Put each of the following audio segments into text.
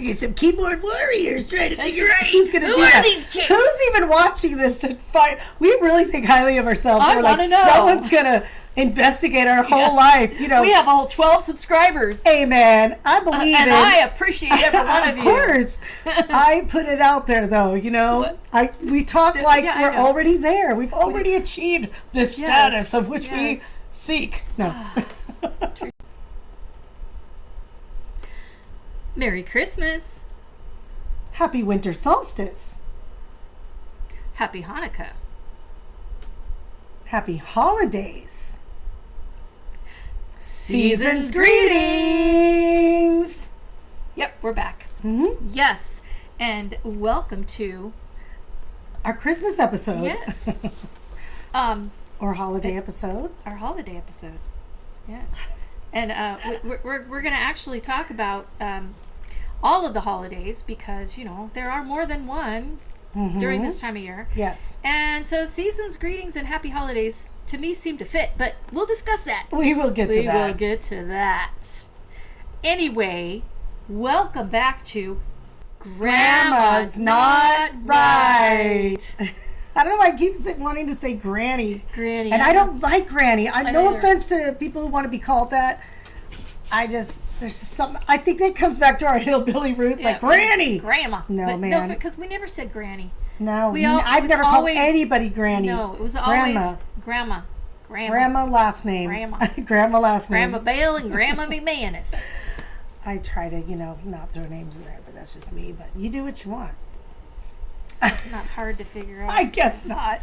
get some keyboard warriors trying to figure out who's gonna who do are that. these chicks? Who's even watching this to find? We really think highly of ourselves. I We're like, wanna know. someone's gonna investigate our whole life. You know, We have a whole 12 subscribers. hey man, I believe And it. I appreciate every one of Of you. course, I put it out there though. You know, we talk like yeah, I we're know. already there. We've already achieved this status of which we yes. seek. No. Merry Christmas. Happy winter solstice. Happy Hanukkah. Happy holidays. Season's greetings. Yep, we're back. Mm-hmm. Yes. And welcome to Our Christmas episode. yes. Or holiday episode. Our holiday episode. Yes. And we're going to actually talk about all of the holidays because, you know, there are more than one during this time of year. Yes. And so season's greetings and happy holidays to me seem to fit, but we'll discuss that. We will get to We that. will get to that. Anyway, welcome back to Grandma's Not Right. I don't know why I keep wanting to say Granny. Granny. And I don't like Granny. don't No either. offense to people who want to be called that. There's just some, I think that comes back to our hillbilly roots, like Granny. Grandma. No, But man. because we never said Granny. No, We all- it I've was never always- called anybody Granny. No, it was Grandma. always Grandma. Grandma last name. Grandma. Grandma last name. Grandma Bell and Grandma McManus. I try to, not throw names in there, but that's just me. But you do what you want. Not hard to figure out. I guess not.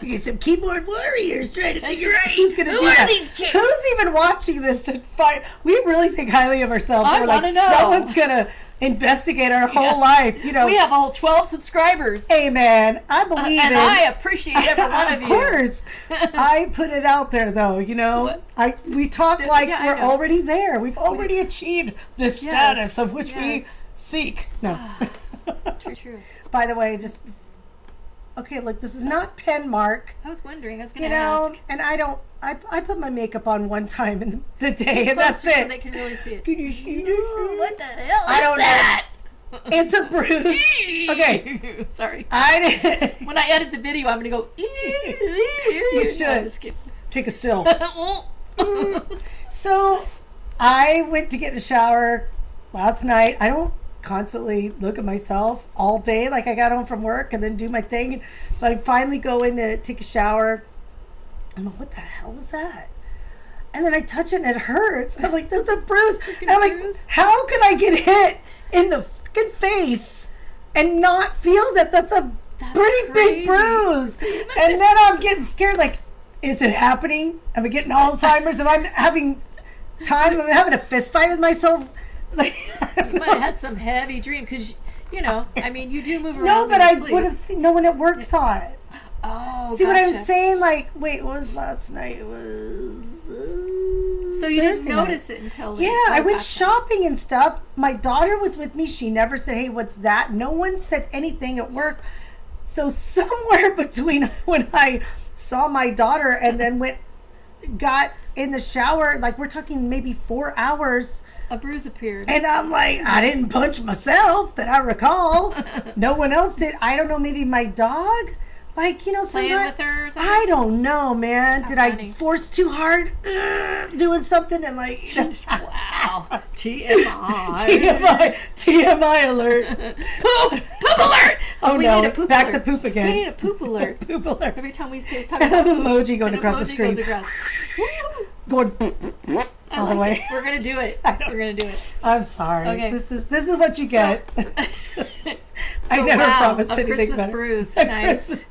You get some keyboard warriors trying to figure out Who's going to do who are that? these chicks? Who's even watching this to find? We really think highly of ourselves. I We're like, wanna know. someone's going to investigate our whole life. You know, We have a whole 12 subscribers. hey man, I believe And it. I appreciate every one of you. Of course, I put it out there though. You know, we talk like yeah, I we're know. already there. We've already achieved this status of which we yes. seek. No. True. By the way, okay, look, this is not pen mark. I was wondering. I was going You to know, ask. and I don't. I put my makeup on one time in the day, and that's Closer it. so they can really see it. What the hell I don't that? know. It's a bruise. Okay. Sorry. I When I edit the video, I'm going to go. You should. Take a still. So, I went to get in a shower last night. I don't constantly look at myself all day. Like, I got home from work and then do my thing. So I finally go in to take a shower. I'm like, what the hell is that? And then I touch it and it hurts. I'm like, that's a bruise. And I'm like, how can I get hit in the fucking face and not feel that that's a pretty big crazy. bruise? And then I'm getting scared, like, is it happening? Am I getting Alzheimer's? Am I having time? Am I having a fist fight with myself? Like, You might have had some heavy dream because, I mean, you do move around. no, but in your I sleep. would have seen, no one at work saw it. Oh, See what I'm gotcha. saying? Like, wait, what was last night? It was So you didn't Thursday night. notice it until Yeah, I went shopping and stuff. My daughter was with me. She never said, hey, what's that? No one said anything at work. So somewhere between when I saw my daughter and then got in the shower, like we're talking maybe 4 hours. A bruise appeared. And I'm like, I didn't punch myself that I recall. No one else did. I don't know, maybe my dog? Like, Playing sometimes. with her or something? I don't know, man. How Did funny. I force too hard doing something and like. Wow. TMI. TMI alert. Poop alert! Oh We no, need a poop back alert. to poop again. We need a poop alert. Poop alert. Every time we say talk An about poop, emoji going an across the emoji screen. goes across. Going all the way. We're gonna do it. We're gonna do it. I'm sorry. Okay. This is what you get. So, I never wow, promised a anything Christmas better. bruise. A Nice. Christmas-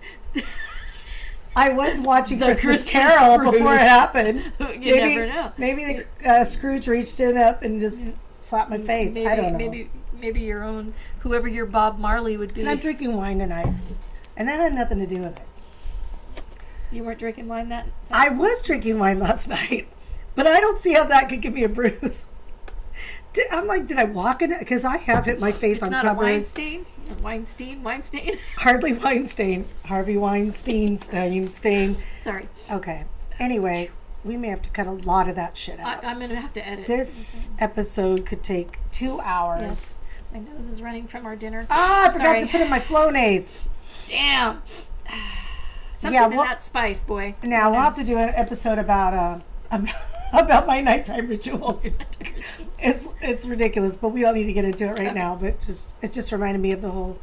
I was watching The Christmas Christmas Carol bruise. before it happened. You never know. Maybe the Scrooge reached in up and just slapped my face. Maybe, I don't know. Maybe your own, whoever your Bob Marley would be. And I'm drinking wine tonight, and that had nothing to do with it. You weren't drinking wine that? I was drinking wine last night, but I don't see how that could give me a bruise. I'm like, did I walk in it? Because I have hit my face It's on not a cupboards. Weinstein? Harvey Weinstein. Harvey Weinstein. Stain. Sorry. Okay. Anyway, we may have to cut a lot of that shit out. I'm going to have to edit. This episode could take 2 hours. Yes. My nose is running from our dinner. Ah, I forgot Sorry. to put in my Flonase. Damn. Something Yeah, in well- that spice, boy. Now we'll have to do an episode about about my nighttime rituals. It's ridiculous, but we don't need to get into it right now. But it just reminded me of all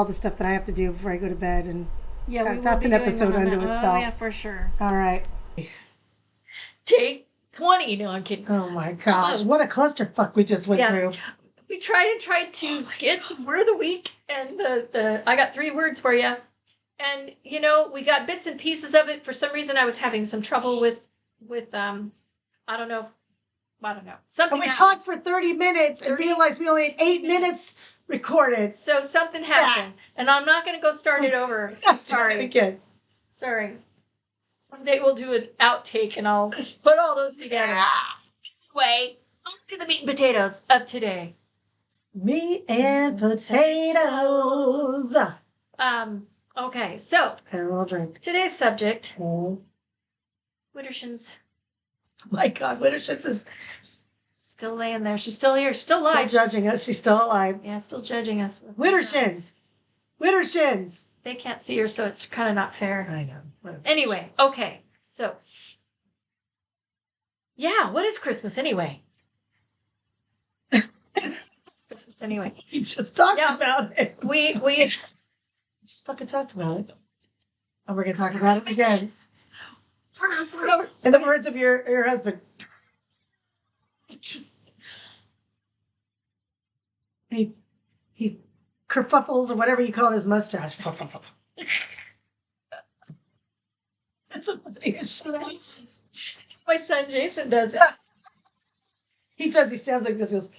the stuff that I have to do before I go to bed, and Yeah, we will that's be an doing episode one on unto that. itself. Oh, yeah, for sure. all right. Take 20. No, I'm kidding. Oh my gosh, what a clusterfuck we just went Yeah. through. We tried to get the word of the week, and I got 3 words for you. And we got bits and pieces of it. For some reason, I was having some trouble with I don't know. Something. And we happened. talked for 30 minutes and 30 realized we only had 8 minutes recorded. So something happened, and I'm not going to go start it over. So sorry. Again. Sorry. Someday we'll do an outtake, and I'll put all those together. Anyway, on to the meat and potatoes of today. Meat and potatoes. Okay, so And a little drink. today's subject, Oh Wittershins. my God, Wittershins is Still laying there. She's still here. Still still alive. judging us. She's still alive. Yeah, still judging us. Wittershins. Wittershins. They can't see her, so it's kind of not fair. I know. Whatever. Anyway, okay. So, yeah, what is Christmas anyway? Christmas anyway. We just talked Yeah. about it. We Just fucking talked about it. And we're going to talk about it again. Remember- In the words of your husband. He kerfuffles or whatever you call his mustache. That's the funniest shit. My son Jason does it. He does. He stands like this. He goes,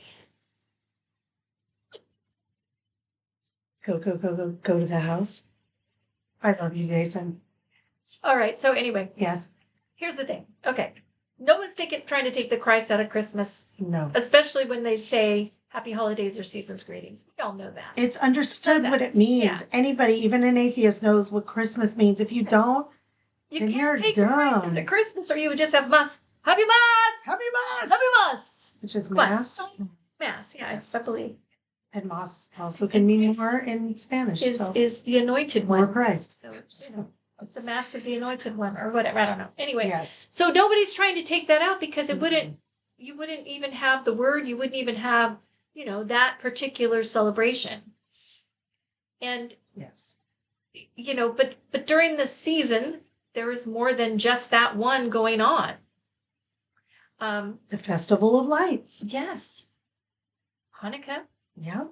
go to the house. I love you, Jason. All right. So anyway, Yes. here's the thing. Okay, no one's trying to take the Christ out of Christmas, No. especially when they say Happy Holidays or Season's Greetings. We all know that. It's understood what it means. Yeah. Anybody, even an atheist, knows what Christmas means. If you Yes. don't, You then can't you're take the Christ dumb. out of Christmas, or you would just have Mass. Happy Mass. Happy Mass! Happy Mass. Which is Come on. Mass. Mass. Yeah, Yes. I believe And Mass also can mean more in Spanish. So is the anointed more one. Christ. So it's, the Mass of the Anointed One, or whatever. I don't know. Anyway, Yes. so nobody's trying to take that out because it Mhm. wouldn't. You wouldn't even have the word. You wouldn't even have that particular celebration. And Yes. but during the season there is more than just that one going on. The Festival of Lights. Yes, Hanukkah. Yeah.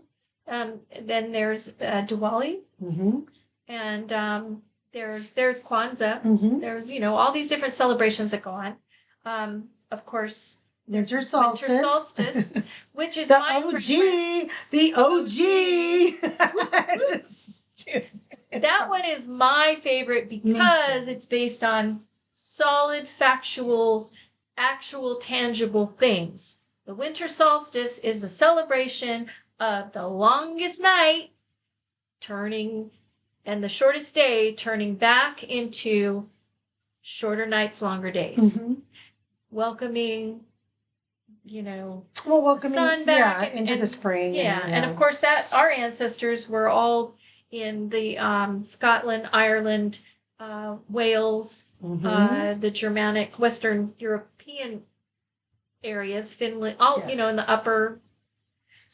Then there's Diwali, Mm-hmm. and there's Kwanzaa. Mm-hmm. There's all these different celebrations that go on. Of course, Winter solstice. Winter solstice, which is The my OG. preference. The OG. Dude, it's That so- one is my favorite because it's based on solid, factual, actual, tangible things. The winter solstice is a celebration of the longest night and the shortest day turning back into shorter nights, longer days. Mhm. Welcoming, Well, welcoming, sun back into the and- spring. and of course that our ancestors were all in the Scotland, Ireland, Wales, Mhm. the Germanic, Western European areas, Finland, all Yes. in the upper.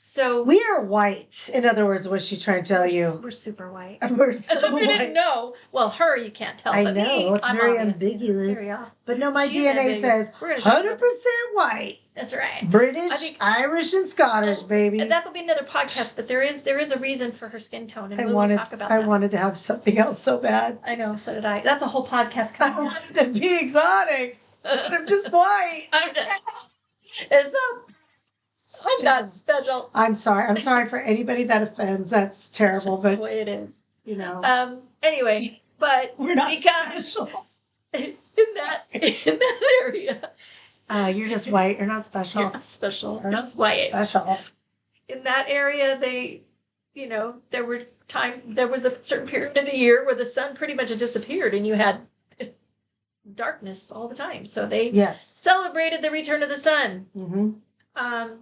So We are white. In other words, what she's trying to tell you. we're super white. We're As so if you didn't white. know. Well, her you can't tell. I but know, me, it's I'm very obvious, ambiguous. very off. But no, my She's DNA ambiguous. says We're gonna talk about 100% white. That's right. British, I think- Irish, and Scottish, baby. And that'll be another podcast. But there is a reason for her skin tone, and I we'll wanted, talk about I that. wanted to have something else so bad. I know. So did I. That's a whole podcast I coming. wanted to be exotic, but I'm just white. I'm just. It's not. I'm not special. I'm sorry. I'm sorry for anybody that offends. That's It's terrible, just the but way it is. Anyway, but we're not because special. in that area, You're just white. You're not special. you're not special. You're You're not just white. special. In that area, they, there was a certain period of the year where the sun pretty much had disappeared, and you had darkness all the time. So they Yes. celebrated the return of the sun. Mm-hmm. Um,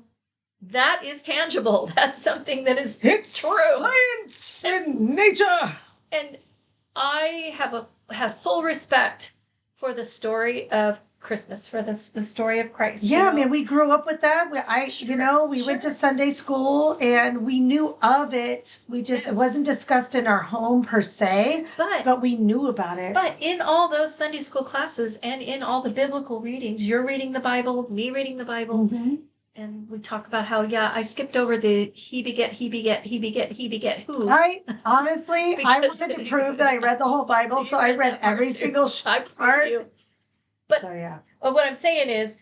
that is tangible. That's something that is It's true. science and nature. And I have full respect for the story of Christmas, for the story of Christ. Yeah, man, we grew up with that. We went to Sunday school and we knew of it. It wasn't discussed in our home per se, but we knew about it. But in all those Sunday school classes and in all the biblical readings, you're reading the Bible, me reading the Bible, and we talk about how, I skipped over the he beget who. I honestly, I wanted to prove that I read the whole Bible, so I read every single part. But so, yeah. what I'm saying is,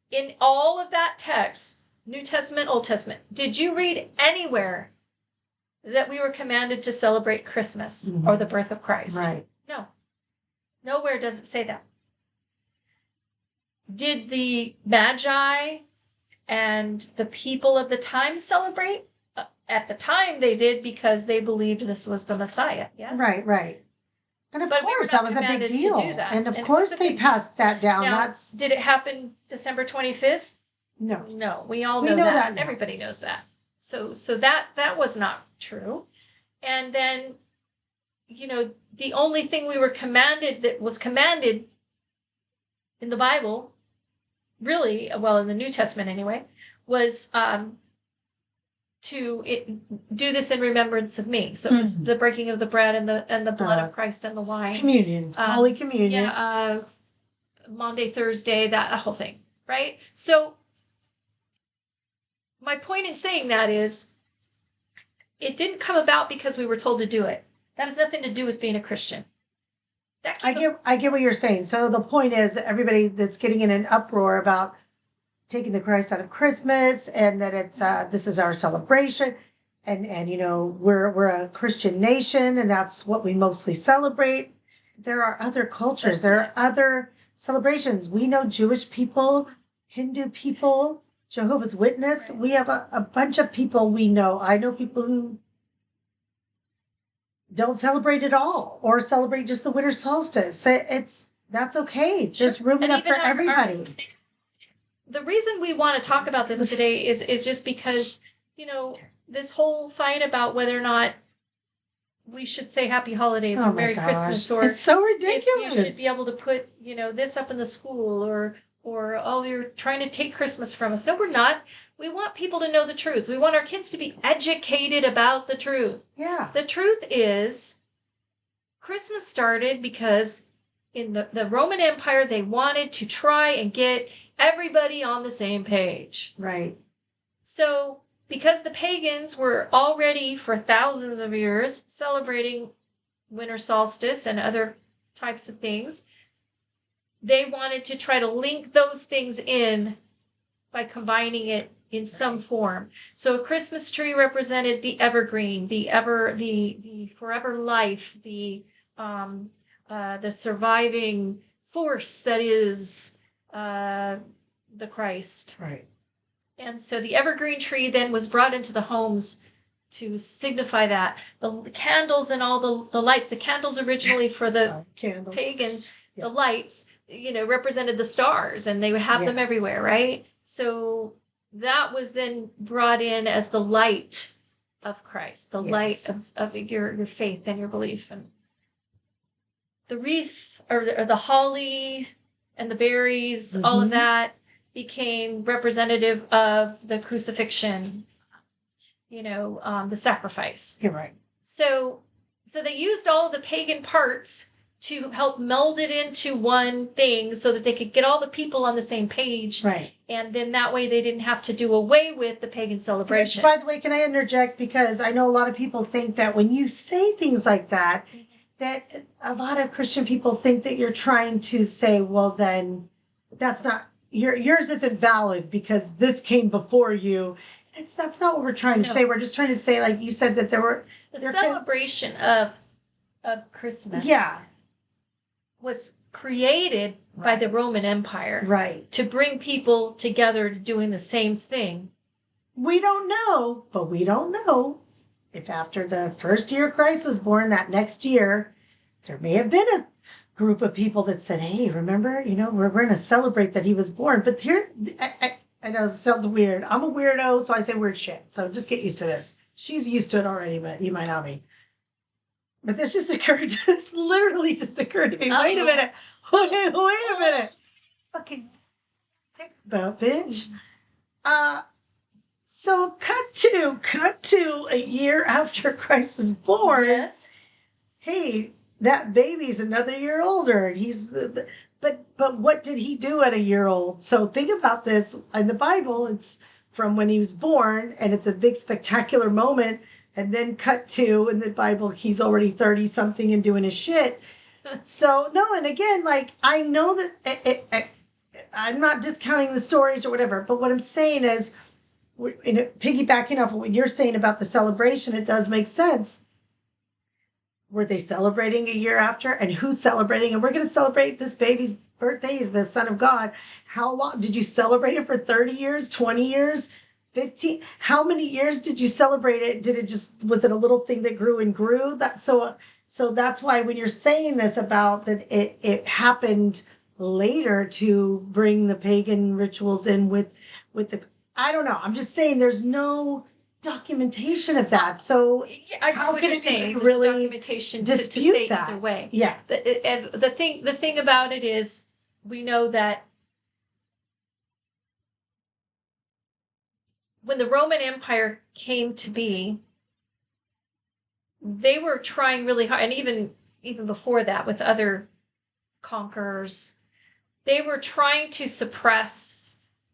in all of that text, New Testament, Old Testament, did you read anywhere that we were commanded to celebrate Christmas or the birth of Christ? Right. No. Nowhere does it say that. Did the Magi and the people of the time celebrate? At the time, they did because they believed this was the Messiah. Yes. Right. And of course, that was a big deal. And of course, they passed that down. Now, did it happen December 25th? No. No. We all know that. Everybody knows that. So that was not true. And then, the only thing we were commanded that was commanded in the Bible, really, well, in the New Testament anyway, was to do this in remembrance of me. So it was the breaking of the bread and the blood of Christ and the wine. Communion. Holy Communion. Yeah, Maundy, Thursday, that whole thing, right? So my point in saying that is, it didn't come about because we were told to do it. That has nothing to do with being a Christian. I get what you're saying. So the point is, everybody that's getting in an uproar about taking the Christ out of Christmas and that it's this is our celebration, and we're a Christian nation and that's what we mostly celebrate. There are other cultures. There are other celebrations. We know Jewish people, Hindu people, Jehovah's Witness. Right. We have a bunch of people we know. I know people who don't celebrate at all or celebrate just the winter solstice. That's okay. There's room enough for everybody. The reason we want to talk about this today is just because, this whole fight about whether or not we should say happy holidays or Merry Christmas, or it's so ridiculous. You should be able to put, this up in the school, or oh, you're trying to take Christmas from us. No, we're not. We want people to know the truth. We want our kids to be educated about the truth. Yeah. The truth is, Christmas started because in the Roman Empire, they wanted to try and get everybody on the same page. Right. So, because the pagans were already for thousands of years celebrating winter solstice and other types of things, they wanted to try to link those things in by combining it in some form. So a Christmas tree represented the evergreen, the forever life, the surviving force that is the Christ. Right. And so the evergreen tree then was brought into the homes to signify that. The candles and all the lights, the candles originally for the pagans, the lights, represented the stars, and they would have them everywhere, right? So that was then brought in as the light of Christ, the light of your faith and your belief. And the wreath or the holly and the berries, all of that became representative of the crucifixion, the sacrifice. You're right. So they used all of the pagan parts to help meld it into one thing so that they could get all the people on the same page. Right. And then that way they didn't have to do away with the pagan celebrations. Which, by the way, can I interject? Because I know a lot of people think that when you say things like that, that a lot of Christian people think that you're trying to say, well, then that's not, yours isn't valid because this came before you. That's not what we're trying to say. We're just trying to say, like you said, that the celebration of Christmas. Yeah. Was created by the Roman Empire. Right. To bring people together doing the same thing. We don't know, but we don't know if after the first year Christ was born, that next year, there may have been a group of people that said, hey, remember, we're going to celebrate that he was born. But here, I know it sounds weird. I'm a weirdo, so I say weird shit. So just get used to this. She's used to it already, but you might not be. But this just occurred. This literally just occurred to me. Wait a Uh-oh. minute. Wait a minute. Fucking think about bitch. So cut to a year after Christ is born. Yes. Hey, that baby's another year older. But what did he do at a year old? So think about this. In the Bible, it's from when he was born, and it's a big spectacular moment. And then cut to in the Bible, he's already 30 something and doing his shit. So no, and again, like I know that I'm not discounting the stories or whatever, but what I'm saying is, piggybacking off of what you're saying about the celebration, it does make sense. Were they celebrating a year after? And who's celebrating? And we're going to celebrate this baby's birthday. He's the Son of God. How long did you celebrate it for? 30 years, 20 years, 15? How many years did you celebrate it? Was it a little thing that grew and grew? So that's why when you're saying this about that it happened later to bring the pagan rituals in with the, I don't know. I'm just saying there's no documentation of that. So Yeah, I how know what can you're it saying. be There's really documentation to dispute say that? either way. Yeah. The thing about it is, we know that when the Roman Empire came to be, they were trying really hard, and even before that, with other conquerors, they were trying to suppress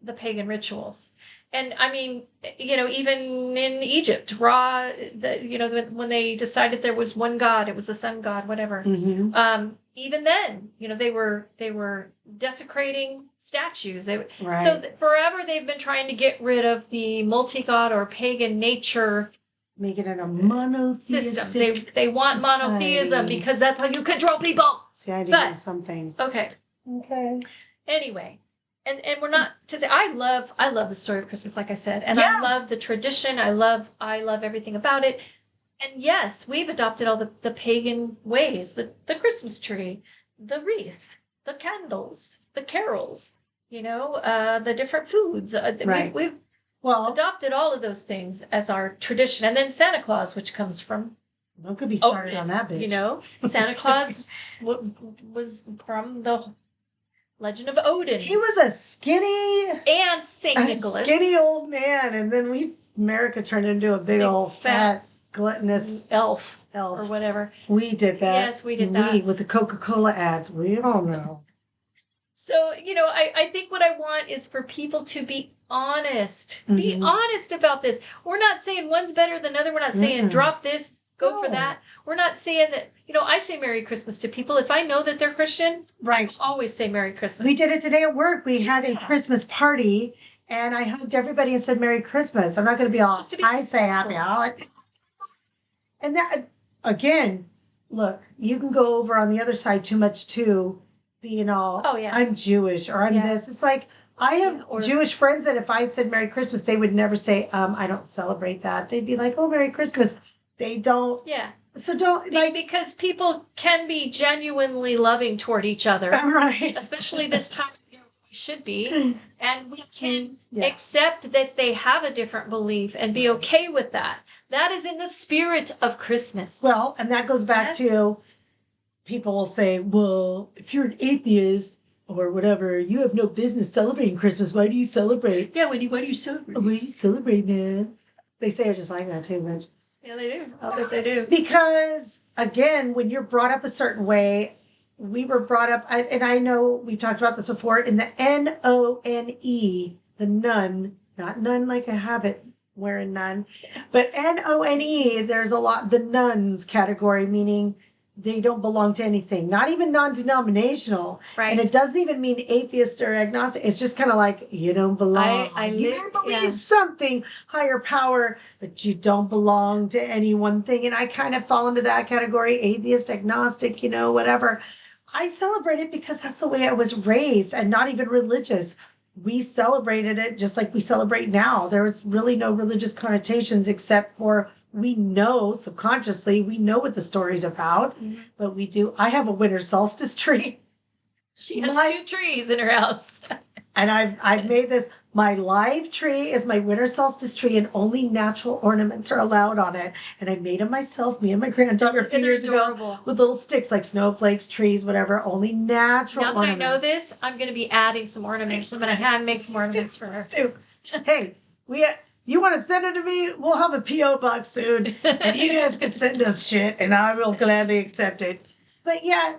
the pagan rituals. And I mean, even in Egypt, when they decided there was one God, it was the sun god, whatever. Mm-hmm. Even then, they were desecrating statues. Right. So forever they've been trying to get rid of the multi-god or pagan nature Make it in a monotheistic system. They want society. monotheism because that's how you control people. See, I do But- know some things. Okay. Okay. Anyway, and we're not to say I love the story of Christmas, like I said, and Yeah. I love the tradition. I love everything about it. And yes, we've adopted all the pagan ways, the Christmas tree, the wreath, the candles, the carols, the different foods. Right. We've Well, adopted all of those things as our tradition, and then Santa Claus, which comes from don't get me started Odin, on that bitch. Santa Claus was from the legend of Odin. He was a skinny, and Saint Nicholas. skinny old man, and then America turned into a big old fat gluttonous elf or elf. whatever. We did that. Yes, we did that. With the Coca-Cola ads. We all know. So, I think what I want is for people to be honest. Be Mhm. honest about this. We're not saying one's better than another. We're not saying Mm-mm. drop this, go for No. that. We're not saying that, I say Merry Christmas to people. If I know that they're Christian, Right. I'll always say Merry Christmas. We did it today at work. We had a Christmas party, and I hugged everybody and said Merry Christmas. I'm not going to be all, Just to be I say Happy respectful. Holiday. And that, again, look, you can go over on the other side too much too, being all, Oh, yeah. I'm Jewish or I'm Yeah. this. It's like, I have Yeah, or- Jewish friends that if I said Merry Christmas, they would never say, I don't celebrate that. They'd be like, oh, Merry Christmas. They don't. Yeah. So don't, Because people can be genuinely loving toward each other. right. Especially this time of year, we should be, and we can Yeah. accept that they have a different belief and be okay with that. That is in the spirit of Christmas. Well, and that goes back Yes. to people will say, well, if you're an atheist or whatever, you have no business celebrating Christmas. Why do you celebrate? Yeah, why do you celebrate? Why do you celebrate, man? They say it just like that too, bitch. Yeah, they do. I bet they do. Because again, when you're brought up a certain way, we were brought up, and I know we talked about this before, in the None, the nun, not nun like a habit wearing nun, but None, there's a lot, the nuns category, meaning they don't belong to anything, not even non-denominational. Right. And it doesn't even mean atheist or agnostic. It's just kind of like, you don't belong. You believe something higher power, but you don't belong to any one thing. And I kind of fall into that category, atheist, agnostic, whatever. I celebrate it because that's the way I was raised, and not even religious. We celebrated it just like we celebrate now. There was really no religious connotations except for we know subconsciously, we know what the story's about, Mhm. but we do. I have a winter solstice tree. She has My- 2 trees in her house. And I've made this. My live tree is my winter solstice tree, and only natural ornaments are allowed on it. And I made them myself, me and my granddaughter, a few And they're years ago, adorable. with little sticks like snowflakes, trees, whatever. Only natural Now that ornaments. I know this, I'm going to be adding some ornaments. I'm going to hand make some ornaments for her. Stu, hey, you want to send it to me? We'll have a PO box soon, and you guys can send us shit, and I will gladly accept it. But yeah,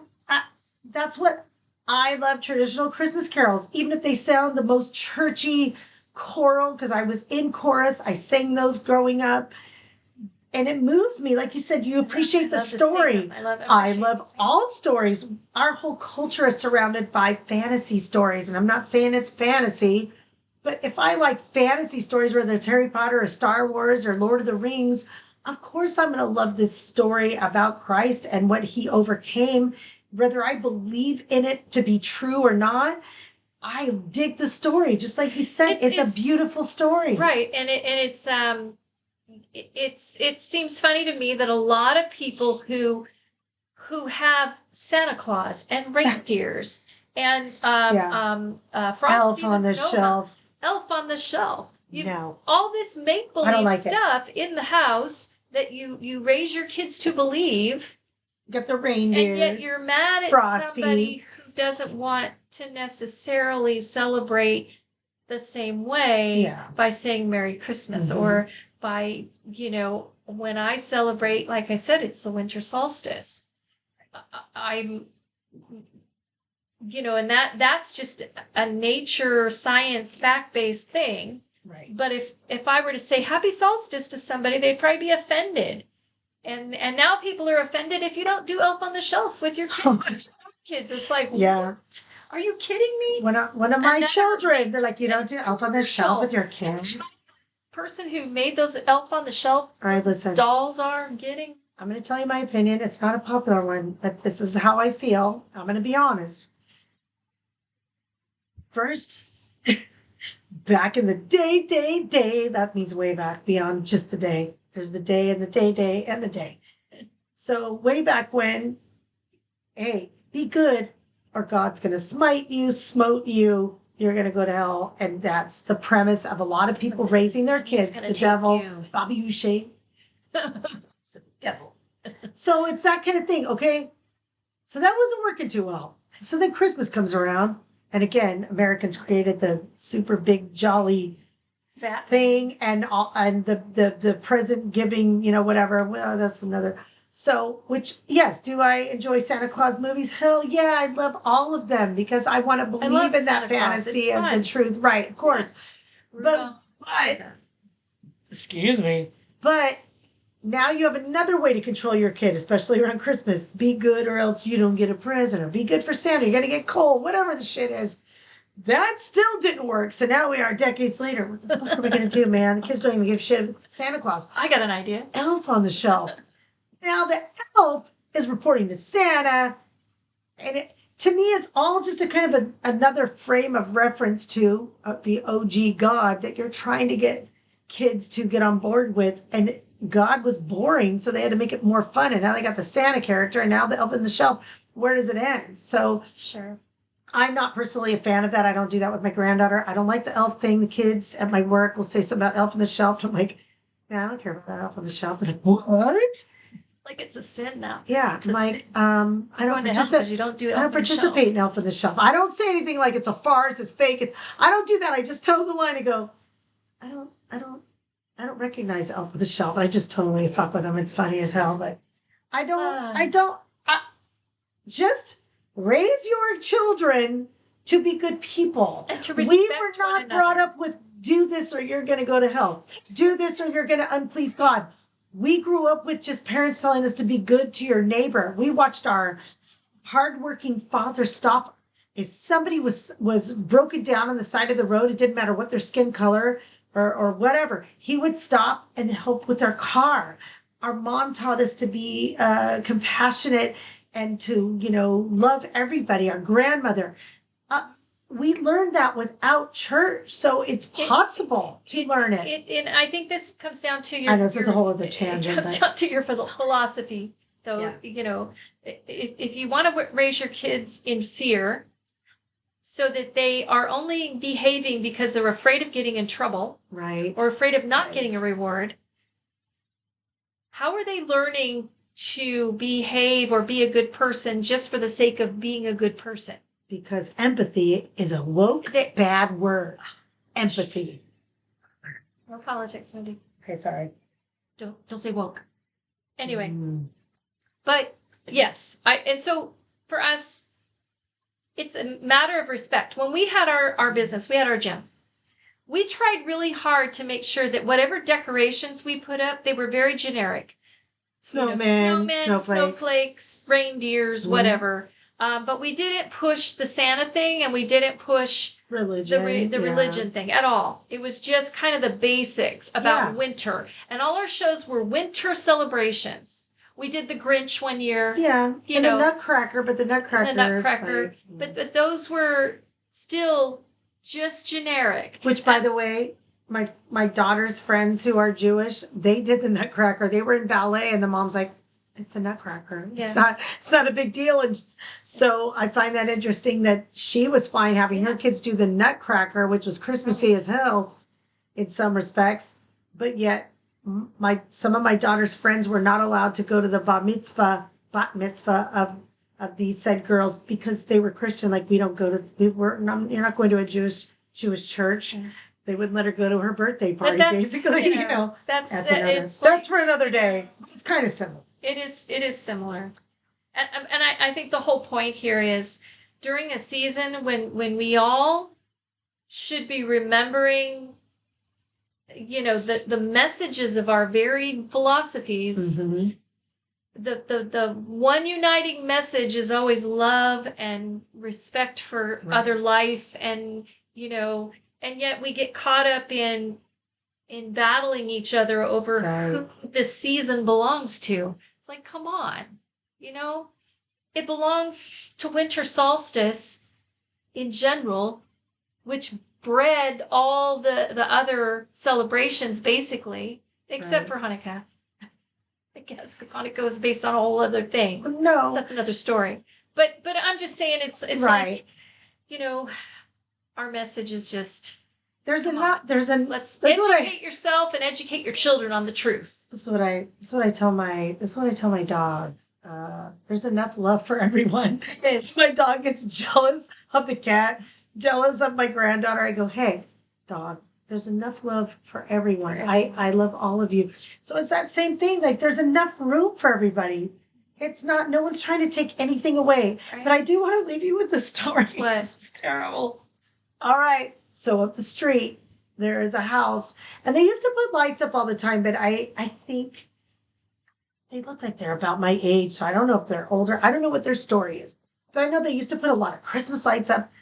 that's what I love, traditional Christmas carols, even if they sound the most churchy choral. Because I was in chorus, I sang those growing up, and it moves me. Like you said, you appreciate the love to sing story. them. I I love all stories. Our whole culture is surrounded by fantasy stories, and I'm not saying it's fantasy. But if I like fantasy stories, whether it's Harry Potter or Star Wars or Lord of the Rings, of course I'm going to love this story about Christ and what he overcame. Whether I believe in it to be true or not, I dig the story. Just like you said, it's a beautiful story. Right. And it seems funny to me that a lot of people who have Santa Claus and reindeers and Frosty Elf on the Snowman, Shelf. Elf on the Shelf. No. All this make I don't believe like stuff in the house that you raise your kids to believe, Get the reindeers. and yet you're mad at Frosty. somebody who doesn't want to necessarily celebrate the same way by saying Merry Christmas or by, when I celebrate, like I said, it's the winter solstice. I'm and that's just a nature science fact-based thing. Right. But if I were to say happy solstice to somebody, they'd probably be offended. And now people are offended if you don't do Elf on the Shelf with your kids. It's like, what? Are you kidding me? One of my children, they're like, you don't do Elf on the Shelf with your kids. Person who made those Elf on the Shelf All right, listen. dolls are getting. I'm going to tell you my opinion. It's not a popular one, but this is how I feel. I'm going to be honest. First, back in the day, that means way back beyond just the day. There's the day and the day and the day. So way back when, hey, be good or God's going to smite you, smote you. You're going to go to hell. And that's the premise of a lot of people raising their kids. The devil, Bobby Boucher. It's the devil. So it's that kind of thing, okay? So that wasn't working too well. So then Christmas comes around. And again, Americans created the super big jolly fat thing and the present giving, whatever. Well, that's another. So, which, yes, do I enjoy Santa Claus movies? Hell yeah, I love all of them because I want to believe in that fantasy of the truth. Right, of course. Yeah. But excuse me. But now you have another way to control your kid, especially around Christmas. Be good or else you don't get a present. Or be good for Santa. You're going to get coal. Whatever the shit is. That still didn't work. So now we are decades later. What the fuck are we going to do, man? The kids don't even give shit of Santa Claus. I got an idea. Elf on the Shelf. Now the elf is reporting to Santa. And to me, it's all just a kind of another frame of reference to the OG God that you're trying to get kids to get on board with. And God was boring, so they had to make it more fun. And now they got the Santa character, and now the Elf on the Shelf. Where does it end? So sure, I'm not personally a fan of that. I don't do that with my granddaughter. I don't like the elf thing. The kids at my work will say something about Elf on the Shelf. I'm like, man, I don't care about that Elf on the Shelf. They're like, what? Like it's a sin now. Yeah, it's like I don't participate. You don't do. I don't participate in Elf on the Shelf. I don't say anything like it's a farce, it's fake. I don't do that. I just toe the line and go, I don't recognize Elf on the Shelf. I just totally fuck with them. It's funny as hell, but I don't. Just raise your children to be good people. And to respect we were not brought up with do this or you're going to go to hell. Do this or you're going to unplease God. We grew up with just parents telling us to be good to your neighbor. We watched our hardworking father stop. If somebody was broken down on the side of the road, it didn't matter what their skin color or whatever, he would stop and help with their car. Our mom taught us to be compassionate and to, love everybody. Our grandmother. We learned that without church, so it's possible to learn it. And I think this comes down to your. I know this is a whole other tangent. It comes down to your philosophy, though. Yeah. If you want to raise your kids in fear, so that they are only behaving because they're afraid of getting in trouble Right. or afraid of not Right. getting a reward, how are they learning to behave or be a good person just for the sake of being a good person? Because empathy is a woke, bad word. Empathy. No politics, Mindy. Okay, sorry. Don't say woke. Anyway, But yes, and so for us, it's a matter of respect. When we had our business, we had our gym. We tried really hard to make sure that whatever decorations we put up, they were very generic. snowmen, snowflakes, reindeers, whatever. But we didn't push the Santa thing, and we didn't push religion, the religion thing at all. It was just kind of the basics about winter, and all our shows were winter celebrations. We did the Grinch one year. Yeah, the Nutcracker, but the Nutcracker, but those were still just generic. Which, by the way, my daughter's friends who are Jewish, they did the Nutcracker. They were in ballet, and the mom's like, "It's a Nutcracker. Yeah. It's not a big deal." And so I find that interesting that she was fine having her kids do the Nutcracker, which was Christmassy as hell in some respects, but yet some of my daughter's friends were not allowed to go to the bat mitzvah of these said girls because they were Christian. Like, you're not going to a Jewish church. Yeah. They wouldn't let her go to her birthday party, That's, basically. That's for another day. It's kind of similar. It is similar, and I think the whole point here is during a season when we all should be remembering, the messages of our varied philosophies. Mm-hmm. The one uniting message is always love and respect for other life, and and yet we get caught up in battling each other over who this season belongs to. It's like, come on, it belongs to winter solstice in general, which bred all the other celebrations basically, except for Hanukkah. I guess because Hanukkah is based on a whole other thing. No, That's another story. But I'm just saying it's right. Like, our message is just let's educate yourself and educate your children on the truth. This is what I tell my dog. There's enough love for everyone. Yes. My dog gets jealous of the cat, jealous of my granddaughter. I go, "Hey, dog, there's enough love for everyone. I love all of you." So it's that same thing. Like, there's enough room for everybody. It's not, no one's trying to take anything away. Right. But I do want to leave you with the story. What? This is terrible. All right. So up the street, there is a house. And they used to put lights up all the time, but I think they look like they're about my age. So I don't know if they're older. I don't know what their story is. But I know they used to put a lot of Christmas lights up.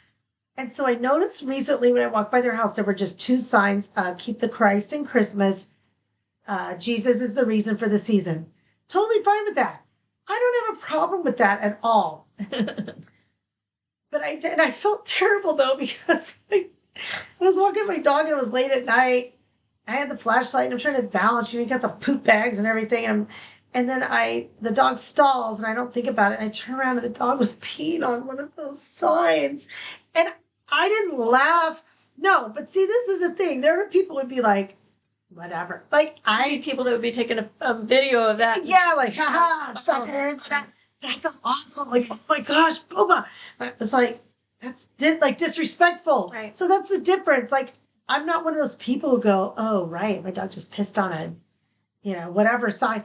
And so I noticed recently when I walked by their house, there were just two signs, keep the Christ in Christmas. Jesus is the reason for the season. Totally fine with that. I don't have a problem with that at all. But I felt terrible though, because I was walking my dog and it was late at night. I had the flashlight and I'm trying to balance, you got the poop bags and everything. And then the dog stalls and I don't think about it. And I turn around and the dog was peeing on one of those signs. And I didn't laugh. No, but see, this is the thing. There are people who would be like, whatever. Like, I need people that would be taking a video of that. Yeah, like, haha, suckers. But I felt awful. Like, oh my gosh, Booba. I was like, that's disrespectful. Right. So that's the difference. Like, I'm not one of those people who go, oh, right, my dog just pissed on a, whatever sign.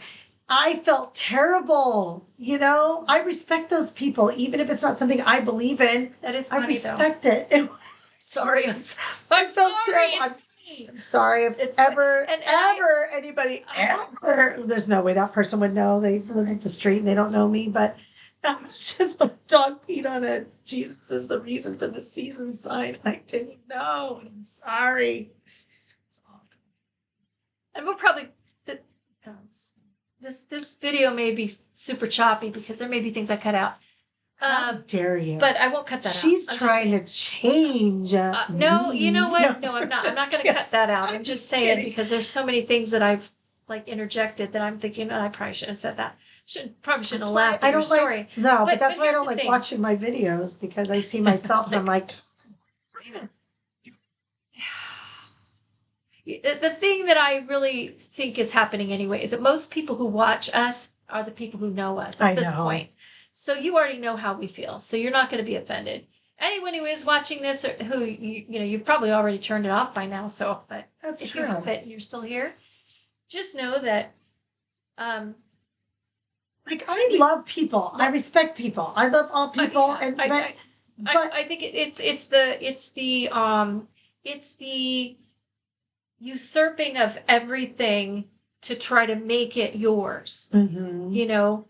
I felt terrible. I respect those people, even if it's not something I believe in. That is funny, I respect it. Sorry, I'm sorry. Terrible. I'm sorry if it's ever anybody ever. There's no way that person would know. They live up the street and they don't know me. But that was just my dog peed on a Jesus is the reason for the season sign. I didn't know. I'm sorry. It's awful. And we'll probably this video may be super choppy because there may be things I cut out. How dare you? But I won't cut that out. She's trying to change. No, you know what? No, I'm not. I'm not going to cut that out. I'm just saying kidding. Because there's so many things that I've interjected that I'm thinking, I probably should have said that. Probably shouldn't That's have why laughed I at your don't like story. no, but But- that's but why I here's don't the like thing. watching my videos because I see myself and I'm like, The thing that I really think is happening anyway is that most people who watch us are the people who know us at I this know. point. So you already know how we feel. So you're not going to be offended. Anyone who is watching this, or who you've probably already turned it off by now. So, but that's if true. you haven't and you're still here, just know that Like I love people. I respect people. I love all people and but I think it's the usurping of everything to try to make it yours. Mhm. You know,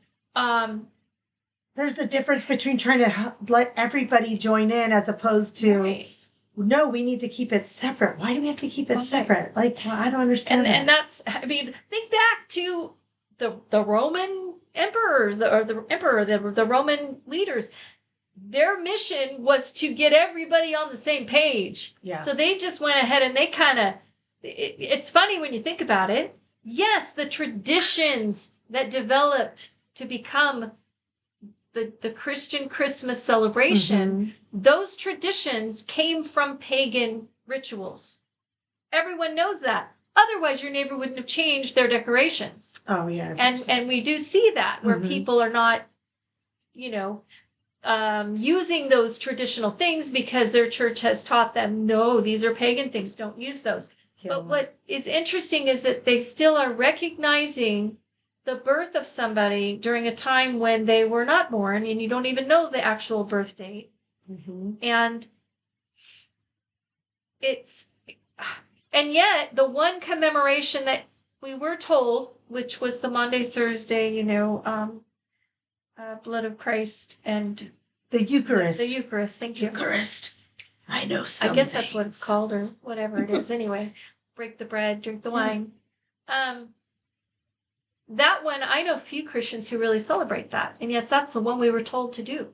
There's the difference between trying to let everybody join in as opposed to right. no, we need to keep it separate. Why do we have to keep it Okay. separate? Like I don't understand and that. that's, I mean, think back to the Roman emperors, or the emperor, the Roman leaders. Their mission was to get everybody on the same page. Yeah. So they just went ahead and they kind of, it's funny when you think about it. Yes, the traditions that developed to become the Christian Christmas celebration, those traditions came from pagan rituals. Everyone knows that. Otherwise, your neighbor wouldn't have changed their decorations. Oh yes. And we do see that where people are not, using those traditional things because their church has taught them, no, these are pagan things, don't use those. But what is interesting is that they still are recognizing the birth of somebody during a time when they were not born, and you don't even know the actual birth date. And and yet the one commemoration that we were told, which was the Maundy Thursday, blood of Christ and the Eucharist. The Eucharist, thank you. Eucharist. I know some I guess that's what it's called, or whatever it is. Anyway, break the bread, drink the wine. That one, I know few Christians who really celebrate that, and yet that's the one we were told to do.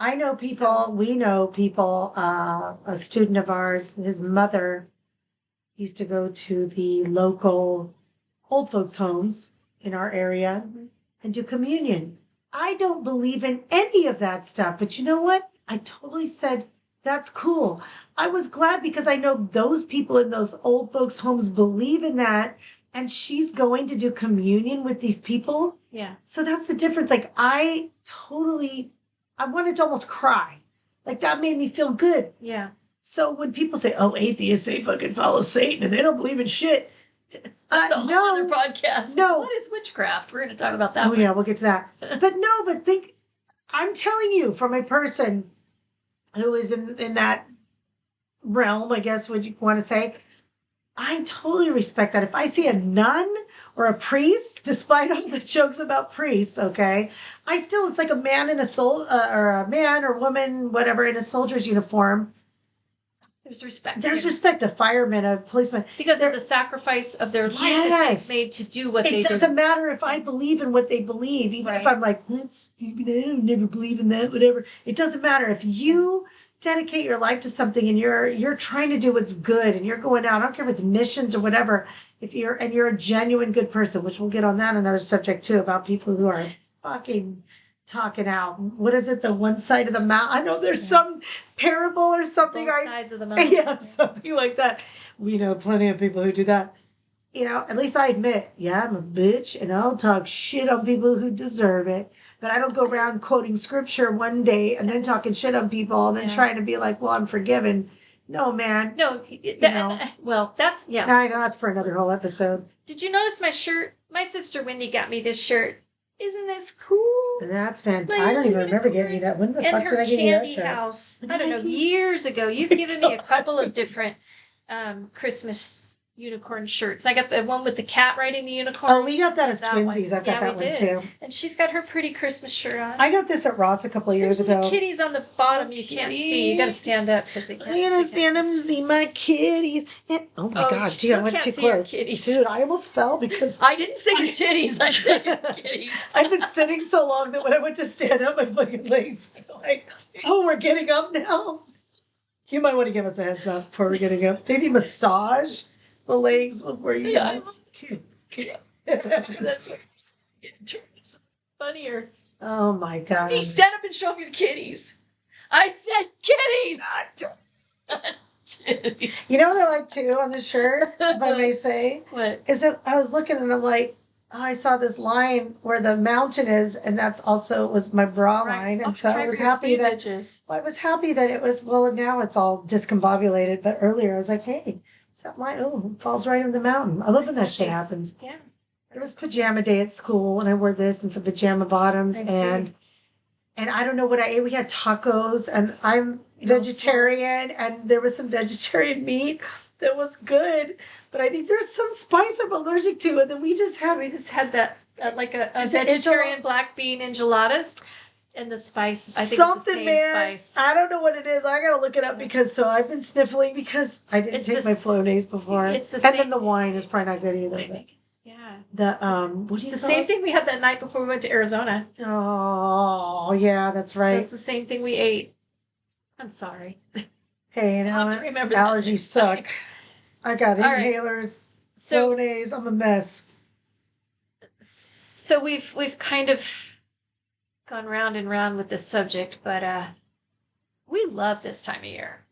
I know people, we know people, a student of ours, his mother used to go to the local old folks' homes in our area and do communion. I don't believe in any of that stuff, but you know what? I totally said, that's cool. I was glad because I know those people in those old folks' homes believe in that, and she's going to do communion with these people. Yeah. So that's the difference. Like, I wanted to almost cry. Like, that made me feel good. Yeah. So when people say, oh, atheists, they fucking follow Satan and they don't believe in shit. That's a whole other podcast. No. What is witchcraft? We're going to talk about that. Oh, yeah, we'll get to that. but think, I'm telling you, from a person who is in that realm, I guess, what you want to say, I totally respect that. If I see a nun or a priest, despite all the jokes about priests, okay, it's like a man in or a man or woman, whatever, in a soldier's uniform. There's respect. There's respect. A fireman, a policeman. Because of the sacrifice of their life that they made to do what they did. It doesn't matter if I believe in what they believe, even if I'm like, that's stupid, I don't never believe in that, whatever. It doesn't matter. If you dedicate your life to something and you're trying to do what's good and you're going out, I don't care if it's missions or whatever, you're a genuine good person, which we'll get on that another subject too, about people who are fucking talking out. What is it? The one side of the mouth. I know there's some parable or something. Both sides of the mouth. Yeah, something like that. We know plenty of people who do that. At least I admit, yeah, I'm a bitch and I'll talk shit on people who deserve it. But I don't go around quoting scripture one day and then talking shit on people and then trying to be like, well, I'm forgiven. No, man. No, well, that's, I know that's for another whole episode. Did you notice my shirt? My sister Wendy got me this shirt. Isn't this cool? That's fantastic. I don't even remember getting you that. When the fuck did I give you that shirt? Candy house. I don't know, years ago. You've given me a couple of different Christmas unicorn shirts. I got the one with the cat riding the unicorn. Oh, we got that as twinsies. I've got that one too. And she's got her pretty Christmas shirt on. I got this at Ross a couple of years ago. There's kitties on the bottom you can't see. You got to stand up because they can't. I gotta stand up and see my kitties. Oh my God, gee, I went too close. Dude, I almost fell because I didn't say your titties. I said your kitties. I've been sitting so long that when I went to stand up, my fucking legs like, oh, we're getting up now. You might want to give us a heads up before we're getting up. Maybe massage the legs before you. Yeah. That's Funnier. Oh my god. Hey, stand up and show them your kitties. I said kitties. You know what I like too on the shirt, if I may say, What? is that I was looking and I'm like, oh, I saw this line where the mountain is, and that's also was my bra line, and so I was happy that I was happy that it was. Well, now it's all discombobulated, but earlier I was like, hey, is that line? Oh, it falls right over the mountain. I love when that shit happens. Yeah. It was pajama day at school, and I wore this and some pajama bottoms, and I don't know what I ate. We had tacos, and I'm vegetarian, and there was some vegetarian meat that was good, but I think there's some spice I'm allergic to, and then we just had that like a Is it vegetarian black bean enchiladas, and the spice. I think something, it's the same man. spice. I don't know what it is. I gotta look it up because I've been sniffling because I didn't take my Flonase before, it's the and same- then the wine is probably not good either. I But think it's the what do It's you the call same it? thing we had that night before we went to Arizona. Oh yeah, that's So right. it's the same thing we ate. I'm sorry. Hey, you know I'll have what? to remember that Allergies next time. suck. I got All right. inhalers, So Flonase. I'm a mess. so we've kind of gone round and round with this subject, but we love this time of year.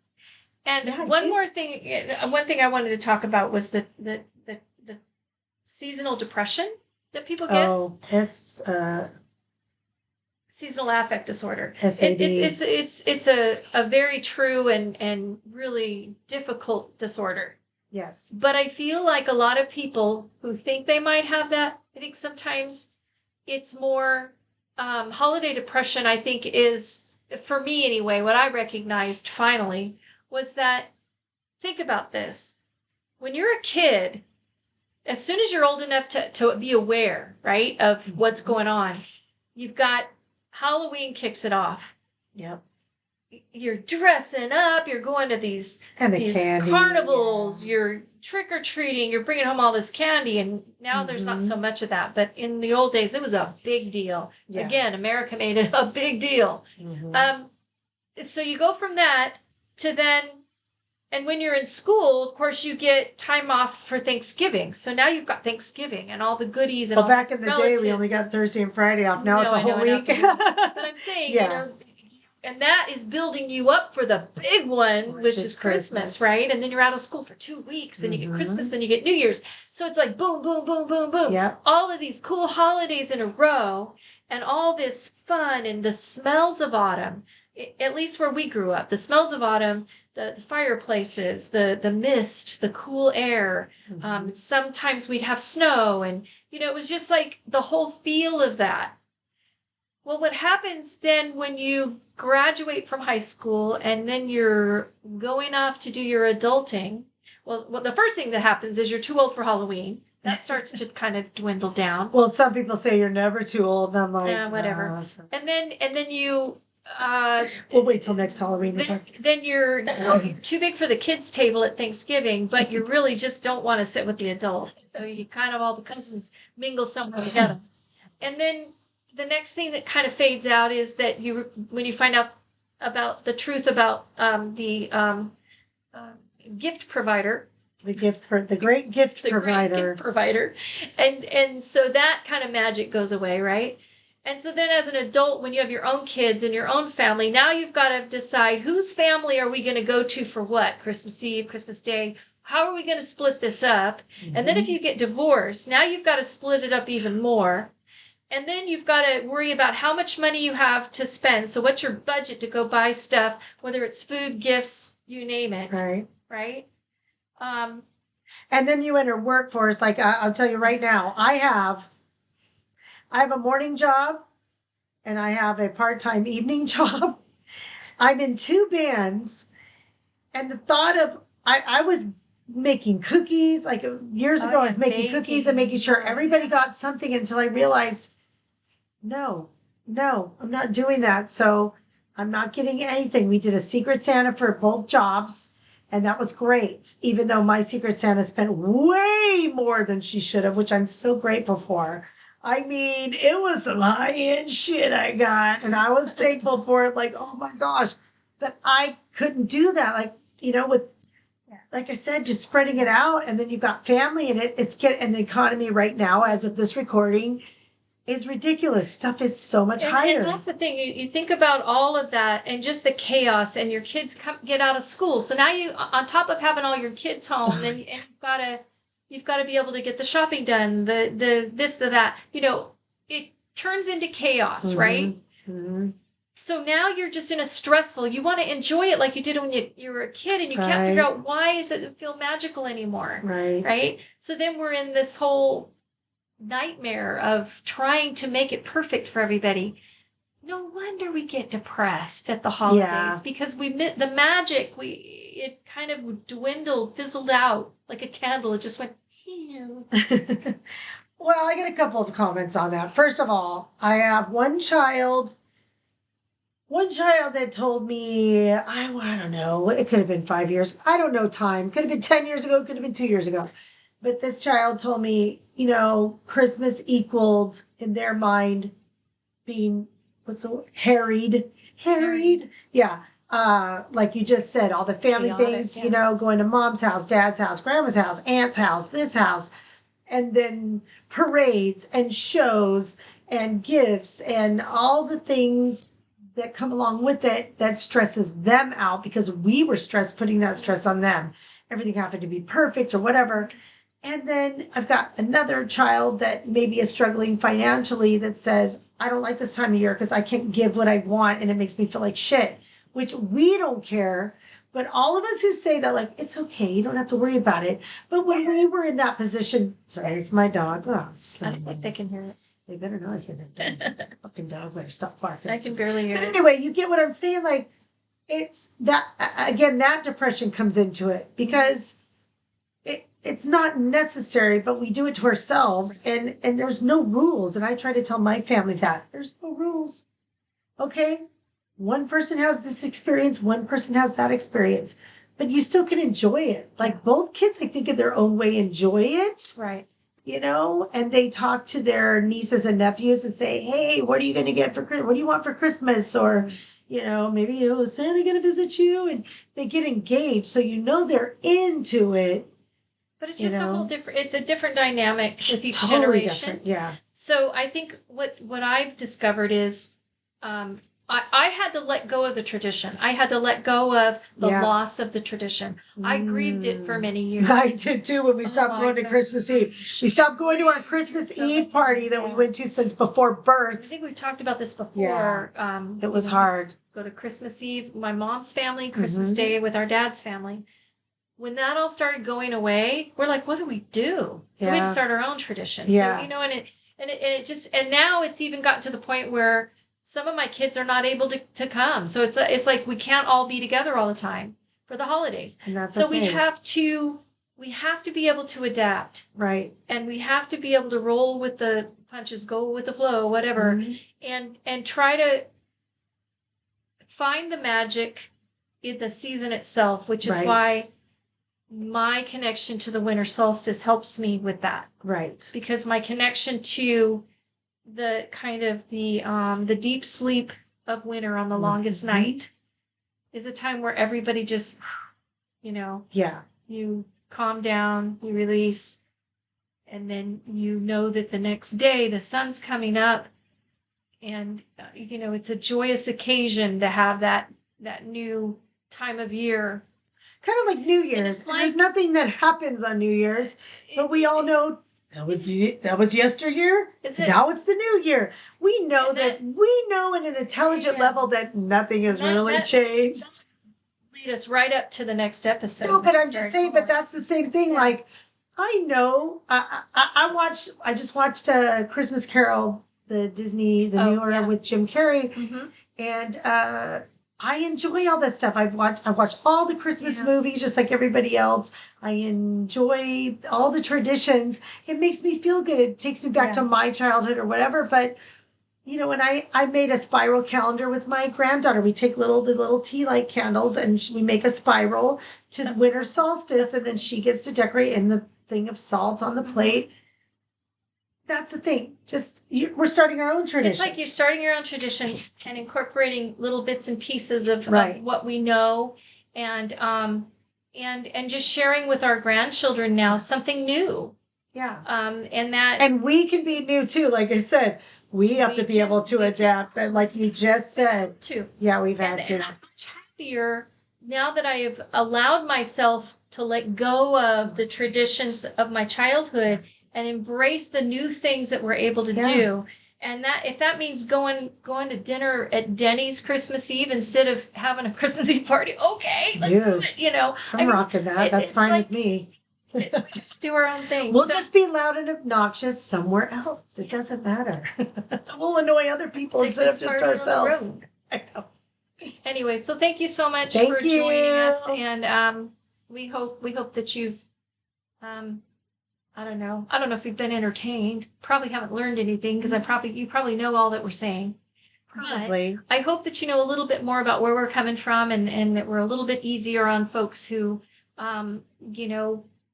And Yeah, I one do. more thing, one thing I wanted to talk about was the seasonal depression that people get. Oh, Seasonal affect disorder. SAD. It's a very true and really difficult disorder. Yes. But I feel like a lot of people who think they might have that, I think sometimes it's more holiday depression. I think is, for me anyway, what I recognized finally was that, think about this. When you're a kid, as soon as you're old enough to be aware, right, of what's going on, you've got Halloween kicks it off. Yep. You're dressing up, you're going to these candy, carnivals, you're trick or treating, you're bringing home all this candy, and now there's not so much of that. But in the old days, it was a big deal. Yeah. Again, America made it a big deal. So you go from that to then, and when you're in school, of course, you get time off for Thanksgiving. So now you've got Thanksgiving and all the goodies and Well, all back the in the day, we only got Thursday and Friday off. Now it's a whole week. But I'm saying, and that is building you up for the big one, which is Christmas, right? And then you're out of school for 2 weeks, and you get Christmas, then you get New Year's. So it's like boom, boom, boom, boom, boom. Yep. All of these cool holidays in a row, and all this fun and the smells of autumn. At least where we grew up, the smells of autumn, the fireplaces, the mist, the cool air. Sometimes we'd have snow, and it was just like the whole feel of that. Well, what happens then when you graduate from high school and then you're going off to do your adulting? Well, the first thing that happens is you're too old for Halloween. That starts to kind of dwindle down. Well, some people say you're never too old, and I'm like, yeah, whatever. And then you. We'll wait till next Halloween. Then you're too big for the kids' table at Thanksgiving, but you really just don't want to sit with the adults. So you kind of all the cousins mingle somewhere together. And then the next thing that kind of fades out is that when you find out about the truth about the gift provider. The great gift provider. And so that kind of magic goes away, right? And so then as an adult, when you have your own kids and your own family, now you've got to decide whose family are we going to go to for what? Christmas Eve, Christmas Day. How are we going to split this up? And then if you get divorced, now you've got to split it up even more. And then you've got to worry about how much money you have to spend. So what's your budget to go buy stuff, whether it's food, gifts, you name it. Right? And then you enter workforce. Like I'll tell you right now, I have a morning job and I have a part-time evening job. I'm in 2 bands. And the thought of, I was making cookies, like years ago, I was making cookies and making sure everybody got something until I realized, no, I'm not doing that. So I'm not getting anything. We did a Secret Santa for both jobs. And that was great, even though my Secret Santa spent way more than she should have, which I'm so grateful for. I mean, it was some high-end shit I got, and I was thankful for it. Like, oh my gosh, but I couldn't do that. Like, like I said, just spreading it out, and then you've got family, and and the economy right now, as of this recording, is ridiculous. Stuff is so much And, higher. and that's the thing. You think about all of that and just the chaos, and your kids get out of school. So now you, on top of having all your kids home, then and you've got to be able to get the shopping done, the this, the that. It turns into chaos, right? Mm-hmm. So now you're just in a stressful. You want to enjoy it like you did when you were a kid, and you can't figure out why does it feel magical anymore, right? So then we're in this whole nightmare of trying to make it perfect for everybody. No wonder we get depressed at the holidays, because the magic, it kind of dwindled, fizzled out like a candle. It just went. Well, I get a couple of comments on that. First of all, I have one child that told me, I don't know, it could have been 5 years. I don't know time. Could have been 10 years ago, could have been 2 years ago. But this child told me, Christmas equaled in their mind being, what's the word? Harried. Yeah. Like you just said, all the family things, going to mom's house, dad's house, grandma's house, aunt's house, this house, and then parades and shows and gifts and all the things that come along with it that stresses them out, because we were stressed putting that stress on them. Everything having to be perfect or whatever. And then I've got another child that maybe is struggling financially that says, I don't like this time of year because I can't give what I want and it makes me feel like shit, which we don't care. But all of us who say that, like, it's okay, you don't have to worry about it. But when we were in that position, sorry, it's my dog. Oh, I don't think they can hear it. They better not hear that. Fucking dog better stop barking. I can barely hear But it. anyway, you get what I'm saying? Like, it's that, again, that depression comes into it because it's not necessary, but we do it to ourselves, and there's no rules. And I try to tell my family that there's no rules. Okay? One person has this experience, one person has that experience, but you still can enjoy it. Like both kids, I think in their own way, enjoy it. Right. And they talk to their nieces and nephews and say, hey, what are you going to get for Christmas? What do you want for Christmas? Or, maybe, is Santa going to visit you? And they get engaged. So, they're into it. But it's just a whole different, it's a different dynamic with each totally generation. Different. Yeah. So I think what I've discovered is, I had to let go of the tradition. I had to let go of the loss of the tradition. I grieved it for many years. I did too when we stopped going to Christmas Eve. We stopped going to our Christmas Eve party that we went to since before I birth. think we've talked about this before. It was hard. Go to Christmas Eve, my mom's family, Christmas Day with our dad's family. When that all started going away, we're like, what do we do? So we had to start our own tradition. Yeah. So, and now it's even gotten to the point where some of my kids are not able to come. So it's like we can't all be together all the time for the holidays. And that's so we have to be able to adapt. Right. And we have to be able to roll with the punches, go with the flow, whatever, and try to find the magic in the season itself, which is why my connection to the winter solstice helps me with that. Right. Because my connection to the kind of the deep sleep of winter on the longest night is a time where everybody just, you calm down, you release, and then that the next day the sun's coming up, and it's a joyous occasion to have that new time of year. Kind of like New Year's. There's nothing that happens on New Year's, but we all know that was yesteryear. Now it's the new year. We know that we know in an intelligent level that nothing has really changed. Lead us right up to the next episode. No, but I'm just saying. But that's the same thing. Yeah. Like I know. I just watched Christmas Carol, the Disney, the newer one with Jim Carrey, and. I enjoy all that stuff. I watch all the Christmas movies just like everybody else. I enjoy all the traditions. It makes me feel good. It takes me back to my childhood or whatever. But, when I made a spiral calendar with my granddaughter. We take the little tea light candles and we make a spiral to winter solstice. And then she gets to decorate in the thing of salt on the plate. That's the thing. We're starting our own tradition. It's like you're starting your own tradition and incorporating little bits and pieces of what we know, and just sharing with our grandchildren now something new. Yeah. And we can be new too. Like I said, We have to We be can- able to we can- adapt. And like you just said, too. yeah, we've had And to. I'm much happier now that I have allowed myself to let go of the traditions of my childhood and embrace the new things that we're able to Yeah. do. And that if that means going to dinner at Denny's Christmas Eve instead of having a Christmas Eve party, okay, let's do Dude, it. You know, I'm rocking that. That's it's fine like- with me. we just do our own thing. We'll So- just be loud and obnoxious somewhere else. It doesn't matter. We'll annoy other people take instead this of just party on the ourselves. road. I know. Anyway, so thank you so much Thank for joining us, you. and we hope that you've I don't know if you've been entertained. Probably haven't learned anything because you probably know all that we're saying. But Probably. I hope that you know a little bit more about where we're coming from, and that we're a little bit easier on folks who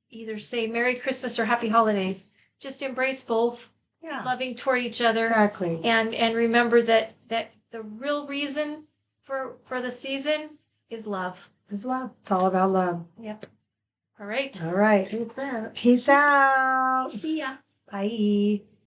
either say Merry Christmas or Happy Holidays. Just embrace both, Yeah. loving toward each other. Exactly. And remember that the real reason for the season is love. It's love. It's all about love. Yep. All right. All right. With that, Peace out. see ya. Bye.